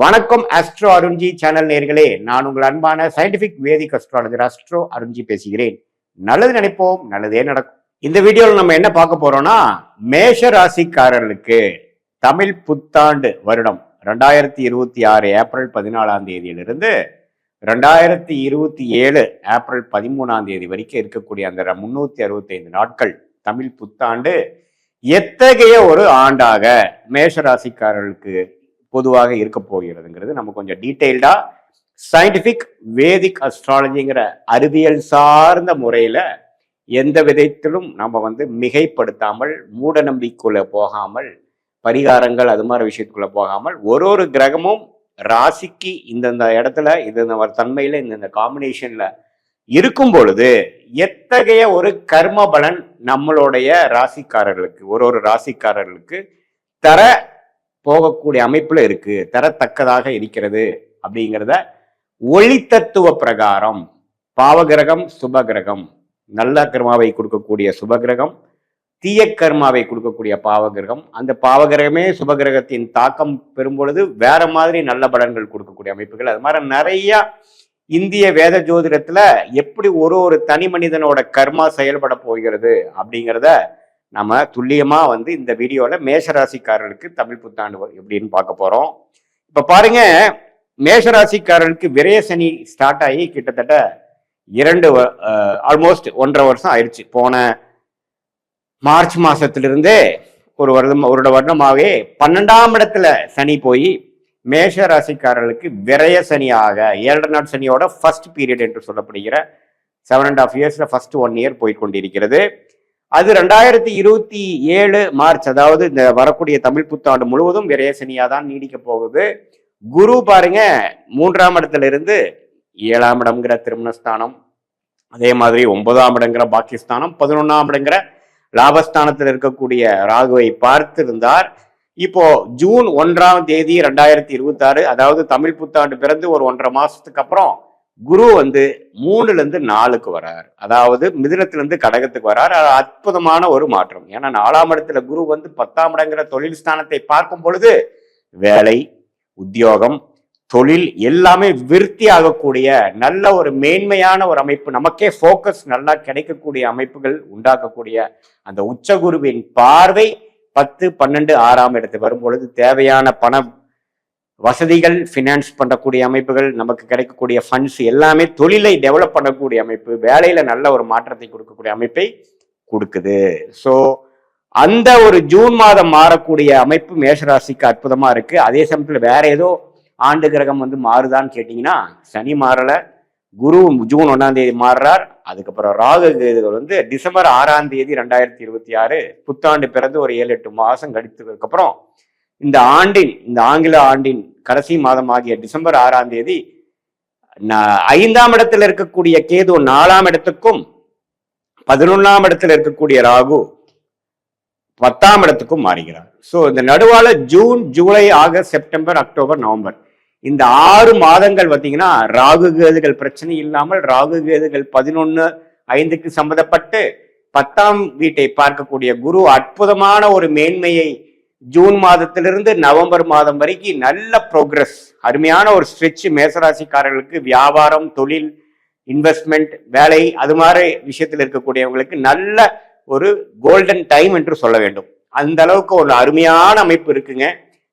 வணக்கம் astro Arunji channel நேர்களே, நான் உங்கள் அன்பான சயின்டிபிக் வேதிக் அஸ்ட்ராலஜர் ஆஸ்ட்ரோ அருண்ஜி பேசுகிறேன். நல்லது நினைப்போம், நல்லதே நடக்கும். இந்த வீடியோவில் நம்ம என்ன பார்க்க போறோம்னா, மேஷ ராசிக்காரர்களுக்கு தமிழ் புத்தாண்டு வருடம் 2026 ஏப்ரல் 14ஆம் தேதியிலிருந்து 2027 ஏப்ரல் 13ஆம் தேதி வரைக்கும் இருக்கக்கூடிய அந்த 365 நாட்கள் தமிழ் புத்தாண்டு எத்தகைய ஒரு ஆண்டாக மேஷ ராசிக்காரர்களுக்கு பொதுவாக இருக்க போகிறதுங்கிறது நம்ம கொஞ்சம் டீட்டெயில்டா சயின்டிபிக் வேதிக் அஸ்ட்ராலஜிங்கிற அறிவியல் சார்ந்த முறையில எந்த விதத்திலும் நம்ம மிகைப்படுத்தாமல், மூட நம்பிக்கைக்குள்ள போகாமல், பரிகாரங்கள் அது மாதிரி விஷயத்துக்குள்ள போகாமல், ஒரு கிரகமும் ராசிக்கு இந்தந்த இடத்துல இந்த தன்மையில இந்த காம்பினேஷன்ல இருக்கும் பொழுது எத்தகைய ஒரு கர்ம பலன் நம்மளுடைய ராசிக்காரர்களுக்கு ஒரு ராசிக்காரர்களுக்கு தர போகக்கூடிய அமைப்புல இருக்கு, தரத்தக்கதாக இருக்கிறது அப்படிங்கிறத ஒளி தத்துவ பிரகாரம் பாவகிரகம் சுபகிரகம், நல்ல கர்மாவை கொடுக்கக்கூடிய சுபகிரகம், தீய கர்மாவை கொடுக்கக்கூடிய பாவகிரகம், அந்த பாவகிரகமே சுபகிரகத்தின் தாக்கம் பெறும் பொழுது வேற மாதிரி நல்ல பலன்கள் கொடுக்கக்கூடிய அமைப்புகள், அது மாதிரி நிறைய இந்திய வேத ஜோதிடத்துல எப்படி ஒரு தனி மனிதனோட கர்மா செயல்பட போகிறது அப்படிங்கிறத நம்ம துல்லியமா இந்த வீடியோல மேஷராசிக்காரர்களுக்கு தமிழ் புத்தாண்டு எப்படின்னு பார்க்க போறோம். இப்ப பாருங்க, மேஷராசிக்காரர்களுக்கு விரய சனி ஸ்டார்ட் ஆகி கிட்டத்தட்ட ஆல்மோஸ்ட் 1.5 வருஷம் ஆயிடுச்சு. போன மார்ச் மாசத்திலிருந்தே ஒரு வருடமாகவே 12ஆம் இடத்துல சனி போய் மேஷ ராசிக்காரர்களுக்கு விரய சனியாக 7 நாட் சனியோட ஃபர்ஸ்ட் பீரியட் என்று சொல்லப்படுகிற 7.5 இயர்ஸ்ல ஃபர்ஸ்ட் 1 இயர் போய் கொண்டிருக்கிறது. அது 2027 மார்ச், அதாவது இந்த வரக்கூடிய தமிழ் புத்தாண்டு முழுவதும் விரய சனியா தான் நீடிக்க போகுது. குரு பாருங்க 3ஆம் இடத்துல இருந்து 7ஆம் இடம்ங்கிற திருமணஸ்தானம், அதே மாதிரி 9ஆம் இடங்கிற பாக்கியஸ்தானம், 11ஆம் இடங்கிற லாபஸ்தானத்தில் இருக்கக்கூடிய ராகுவை பார்த்திருந்தார். இப்போ ஜூன் 1ஆம் தேதி 2026, அதாவது தமிழ் புத்தாண்டு பிறந்து ஒரு 1.5 மாசத்துக்கு அப்புறம் குரு 3ல இருந்து 4க்கு வரார், அதாவது மிதுனத்திலிருந்து கடகத்துக்கு வரார். அற்புதமான ஒரு மாற்றம். ஏன்னா 4ஆம் இடத்துல குரு 10ஆம் இடங்கிற தொழில் ஸ்தானத்தை பார்க்கும் பொழுது வேலை, உத்தியோகம், தொழில் எல்லாமே விருத்தி ஆகக்கூடிய நல்ல ஒரு மேன்மையான ஒரு அமைப்பு, நமக்கே ஃபோக்கஸ் நல்லா கிடைக்கக்கூடிய அமைப்புகள் உண்டாக்கக்கூடிய அந்த உச்ச குருவின் பார்வை 10, 12, 6ஆம் இடத்துக்கு வரும் பொழுது தேவையான பண வசதிகள், ஃபினான்ஸ் பண்ணக்கூடிய அமைப்புகள், நமக்கு கிடைக்கக்கூடிய ஃபண்ட்ஸ் எல்லாமே தொழிலை டெவலப் பண்ணக்கூடிய அமைப்பு, வேலையில நல்ல ஒரு மாற்றத்தை கொடுக்கக்கூடிய அமைப்பை கொடுக்குது. ஸோ அந்த ஒரு ஜூன் மாதம் மாறக்கூடிய அமைப்பு மேஷராசிக்கு அற்புதமா இருக்கு. அதே சமயத்துல வேற ஏதோ ஆண்டு கிரகம் மாறுதான்னு கேட்டீங்கன்னா, சனி மாறல, குரு ஜூன் 1ஆம் தேதி மாறுறார். அதுக்கப்புறம் ராகு கேதுகள் டிசம்பர் 6ஆம் தேதி 2026 புத்தாண்டு பிறந்து ஒரு 7-8 மாசம் கழித்ததுக்கு அப்புறம் இந்த ஆங்கில ஆண்டின் கடைசி மாதம் ஆகிய டிசம்பர் 6ஆம் தேதி 5ஆம் இடத்துல இருக்கக்கூடிய கேது 4ஆம் இடத்துக்கும், 11ஆம் இடத்துல இருக்கக்கூடிய ராகு 10ஆம் இடத்துக்கும் மாறுகிறார். ஸோ இந்த நடுவால June, July, August, September, October, November இந்த 6 மாதங்கள் பார்த்தீங்கன்னா ராகு கேதுகள் பிரச்சனை இல்லாமல், ராகு கேதுகள் 11/5க்கு சம்பந்தப்பட்டு 10ஆம் வீட்டை பார்க்கக்கூடிய குரு அற்புதமான ஒரு மேன்மையை ஜூன் மாதத்திலிருந்து நவம்பர் மாதம் வரைக்கும் நல்ல ப்ரோக்ரஸ், அருமையான ஒரு ஸ்ட்ரெச் மேசராசிக்காரர்களுக்கு வியாபாரம், தொழில், இன்வெஸ்ட்மெண்ட், வேலை அது மாதிரி விஷயத்தில் இருக்கக்கூடியவங்களுக்கு நல்ல ஒரு கோல்டன் டைம் என்று சொல்ல வேண்டும். அந்த அளவுக்கு ஒரு அருமையான அமைப்பு இருக்குங்க.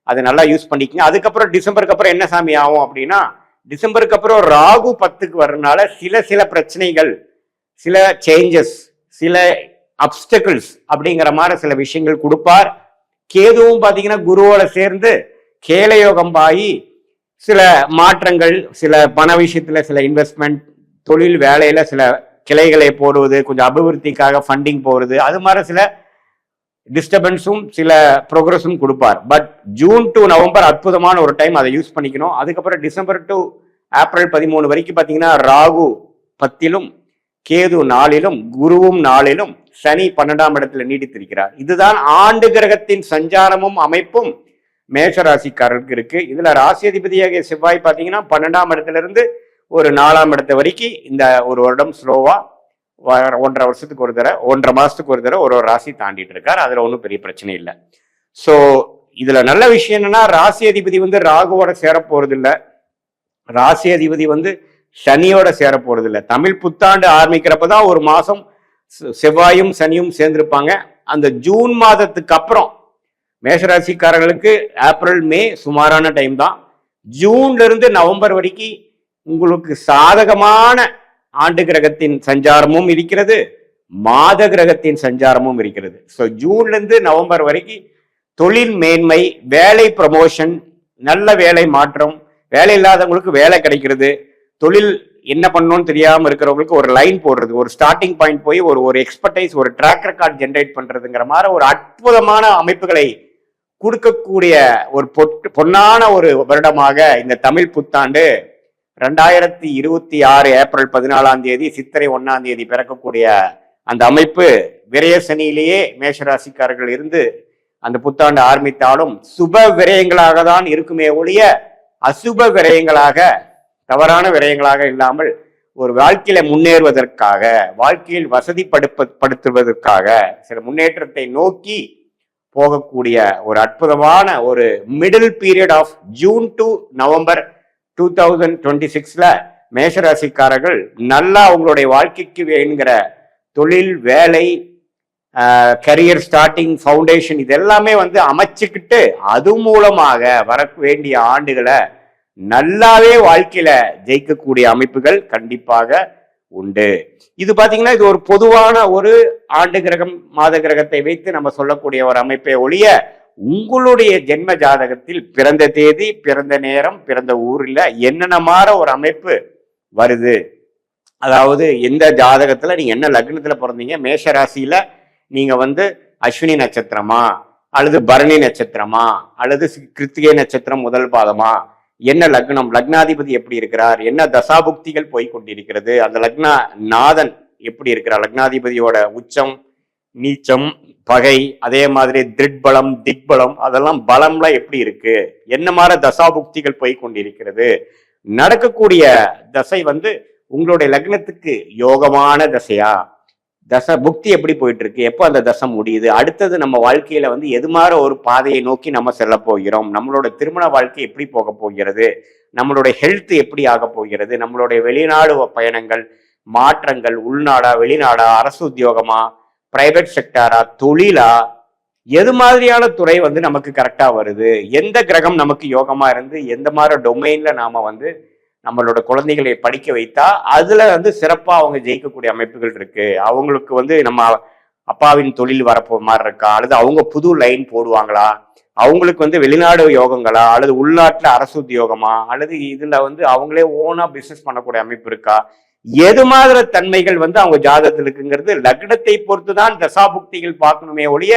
அதை நல்லா யூஸ் பண்ணிக்கங்க. அதுக்கப்புறம் டிசம்பருக்கு அப்புறம் என்ன சாமி ஆகும் அப்படின்னா, டிசம்பருக்கு அப்புறம் ராகு 10க்கு வர்றதுனால சில பிரச்சனைகள், சில சேஞ்சஸ், சில அப்டக்கிள்ஸ் அப்படிங்கிற மாதிரி சில விஷயங்கள் கொடுப்பார். கேதுவும் பாத்தீங்கன்னா குருவோட சேர்ந்து கேலயோகம் ஆகி சில மாற்றங்கள், சில பண விஷயத்துல சில இன்வெஸ்ட்மெண்ட், தொழில் வேலையில சில கிளைகளை போடுவது, கொஞ்சம் அபிவிருத்திக்காக ஃபண்டிங் போடுறது, அது மாதிரி சில டிஸ்டர்பன்ஸும் சில ப்ரோக்ரஸும் கொடுப்பார். பட் ஜூன் டு நவம்பர் அற்புதமான ஒரு டைம், அதை யூஸ் பண்ணிக்கணும். அதுக்கப்புறம் டிசம்பர் டு ஏப்ரல் 13 வரைக்கும் பாத்தீங்கன்னா ராகு 10லும், கேது 4லும், குருவும் 4லும், சனி 12ஆம் இடத்துல நீடித்திருக்கிறார். இதுதான் ஆண்டு கிரகத்தின் சஞ்சாரமும் அமைப்பும் மேஷராசிக்காரர்களுக்கு இருக்கு. இதுல ராசி அதிபதியாக செவ்வாய் பாத்தீங்கன்னா 12ஆம் இடத்துல இருந்து ஒரு 4ஆம் இடத்து வரைக்கும் இந்த ஒரு வருடம் ஸ்லோவா 1.5 வருஷத்துக்கு ஒரு தடவை, 1.5 மாசத்துக்கு ஒரு தடவை ஒரு ராசி தாண்டிட்டு இருக்கார். அதுல ஒன்றும் பெரிய பிரச்சனை இல்லை. ஸோ இதுல நல்ல விஷயம் என்னன்னா, ராசி அதிபதி வந்து ராகுவோட சேர போறது இல்ல, ராசி அதிபதி வந்து சனியோட சேர போறது இல்ல. தமிழ் புத்தாண்டு ஆரம்பிக்கிறப்பதான் ஒரு மாசம் செவ்வாயும் சனியும் சேர்ந்திருப்பாங்க. அந்த ஜூன் மாதத்துக்கு அப்புறம் மேஷராசிக்காரர்களுக்கு ஏப்ரல் மே சுமாரான டைம் தான். ஜூன்ல இருந்து நவம்பர் வரைக்கும் உங்களுக்கு சாதகமான ஆண்டு கிரகத்தின் சஞ்சாரமும் இருக்கிறது, மாத கிரகத்தின் சஞ்சாரமும் இருக்கிறது. ஸோ ஜூன்ல இருந்து நவம்பர் வரைக்கும் தொழில் மேன்மை, வேலை ப்ரமோஷன், நல்ல வேலை மாற்றம், வேலை இல்லாதவங்களுக்கு வேலை கிடைக்கிறது, தொழில் என்ன பண்ணணும்னு தெரியாம இருக்கிறவங்களுக்கு ஒரு லைன் போடுறது, ஒரு ஸ்டார்டிங் பாயிண்ட் போய் ஒரு எக்ஸ்பர்டைஸ், ஒரு ட்ராக் ரெக்கார்ட் ஜென்ரேட் பண்றதுங்கிற மாதிரி ஒரு அற்புதமான அமைப்புகளை கொடுக்கக்கூடிய ஒரு பொன்னான ஒரு வருடமாக இந்த தமிழ் புத்தாண்டு 2026 ஏப்ரல் 14 சித்திரை 1 பிறக்கக்கூடிய அந்த அமைப்பு விரய சனியிலேயே மேஷராசிக்காரர்கள் இருந்து அந்த புத்தாண்டு ஆரம்பித்தாலும் சுப விரயங்களாக தான் இருக்குமே ஒழிய அசுப விரயங்களாக, தவறான விரயங்களாக இல்லாமல் ஒரு வாழ்க்கையில முன்னேறுவதற்காக, வாழ்க்கையில் வசதிப்படுத்துவதற்காக, சில முன்னேற்றத்தை நோக்கி போகக்கூடிய ஒரு அற்புதமான ஒரு middle period of June to November 2026ல மேஷராசிக்காரர்கள் நல்லா அவங்களுடைய வாழ்க்கைக்கு வேணுங்கிற தொழில், வேலை, கரியர் ஸ்டார்டிங், ஃபவுண்டேஷன் இதெல்லாமே வந்து அமைச்சுக்கிட்டு அது மூலமாக வர வேண்டிய ஆண்டுகளை நல்லாவே வாழ்க்கையில ஜெயிக்கக்கூடிய அமைப்புகள் கண்டிப்பாக உண்டு. இது பாத்தீங்கன்னா இது ஒரு பொதுவான ஒரு ஆண்டு கிரகம், மாத கிரகத்தை வைத்து நம்ம சொல்லக்கூடிய ஒரு அமைப்பை ஒழிய உங்களுடைய ஜென்ம ஜாதகத்தில் பிறந்த தேதி, பிறந்த நேரம், பிறந்த ஊர்ல என்னென்ன மாற ஒரு அமைப்பு வருது, அதாவது எந்த ஜாதகத்துல நீங்க என்ன லக்னத்துல பிறந்தீங்க, மேஷ ராசியில நீங்க வந்து அஸ்வினி நட்சத்திரமா அல்லது பரணி நட்சத்திரமா அல்லது கிருத்திகை நட்சத்திரம் முதல் பாதமா, என்ன லக்னம், லக்னாதிபதி எப்படி இருக்கிறார், என்ன தசாபுக்திகள் போய் கொண்டிருக்கிறது, அந்த லக்னா நாதன் எப்படி இருக்கிறார், லக்னாதிபதியோட உச்சம், நீச்சம், பகை, அதே மாதிரி திட்பலம், திக்பலம், அதெல்லாம் பலம்ல எப்படி இருக்கு, என்ன மாதிரி தசாபுக்திகள் போய் கொண்டிருக்கிறது, நடக்கக்கூடிய தசை வந்து உங்களுடைய லக்னத்துக்கு யோகமான தசையா, தசை புக்தி எப்படி போயிட்டு இருக்கு, எப்போ அந்த தசை முடியுது, அடுத்தது நம்ம வாழ்க்கையில வந்து எது மாதிரி ஒரு பாதையை நோக்கி நம்ம செல்ல போகிறோம், நம்மளோட திருமண வாழ்க்கை எப்படி போக போகிறது, நம்மளுடைய ஹெல்த் எப்படி ஆக போகிறது, நம்மளுடைய வெளிநாடு பயணங்கள், மாற்றங்கள், உள்நாடா வெளிநாடா, அரசு உத்தியோகமா, பிரைவேட் செக்டாரா, தொழிலா, எது மாதிரியான துறை வந்து நமக்கு கரெக்டா வருது, எந்த கிரகம் நமக்கு யோகமா இருந்து எந்த மாதிரி டொமைன்ல நாம வந்து நம்மளோட குழந்தைகளை படிக்க வைத்தா அதுல வந்து சிறப்பா அவங்க ஜெயிக்கக்கூடிய அமைப்புகள் இருக்கு, அவங்களுக்கு வந்து நம்ம அப்பாவின் தொழில் வரப்போ மாதிரி இருக்கா, அல்லது அவங்க புது லைன் போடுவாங்களா, அவங்களுக்கு வந்து வெளிநாடு யோகங்களா, அல்லது உள்நாட்டுல அரசு உத்தியோகமா, அல்லது இதுல வந்து அவங்களே ஓனா பிசினஸ் பண்ணக்கூடிய அமைப்பு இருக்கா, எது மாதிரி தன்மைகள் வந்து அவங்க ஜாதகத்தில் இருக்குங்கிறது லக்னத்தை பொறுத்துதான் தசாபுக்திகள் பார்க்கணுமே ஒழிய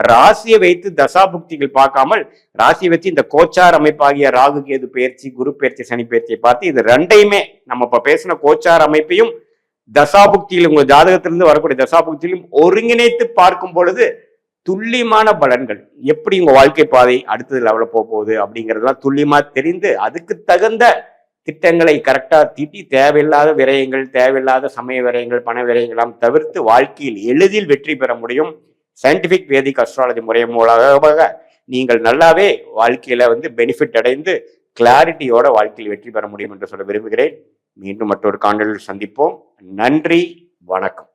ராசியை வைத்து தசாபுக்திகள் பார்க்காமல் ராசியை வச்சு இந்த கோச்சார் அமைப்பாகிய ராகு கேது பயிற்சி, குரு பயிற்சி, சனி பயிற்சியை பார்த்து இது ரெண்டையுமே நம்ம இப்ப பேசின கோச்சார் அமைப்பையும் தசாபுக்தியில் உங்க ஜாதகத்திலிருந்து வரக்கூடிய தசாபுக்தியிலும் ஒருங்கிணைத்து பார்க்கும் பொழுது துல்லியமான பலன்கள், எப்படி உங்க வாழ்க்கை பாதை அடுத்தது லெவலில் போக போகுது அப்படிங்கிறதுலாம் துல்லியமா தெரிந்து அதுக்கு தகுந்த திட்டங்களை கரெக்டா தீட்டி தேவையில்லாத விரயங்கள், தேவையில்லாத சமய விரயங்கள், பண விரயங்களாம் தவிர்த்து வாழ்க்கையில் எளிதில் வெற்றி பெற முடியும். சயின்டிபிக் வேதிக் அஸ்ட்ராலஜி முறை மூலமாக நீங்கள் நல்லாவே வாழ்க்கையில வந்து பெனிஃபிட் அடைந்து கிளாரிட்டியோட வாழ்க்கையில் வெற்றி பெற முடியும் என்று சொல்ல விரும்புகிறேன். மீண்டும் மற்றொரு காணொலியில் சந்திப்போம். நன்றி, வணக்கம்.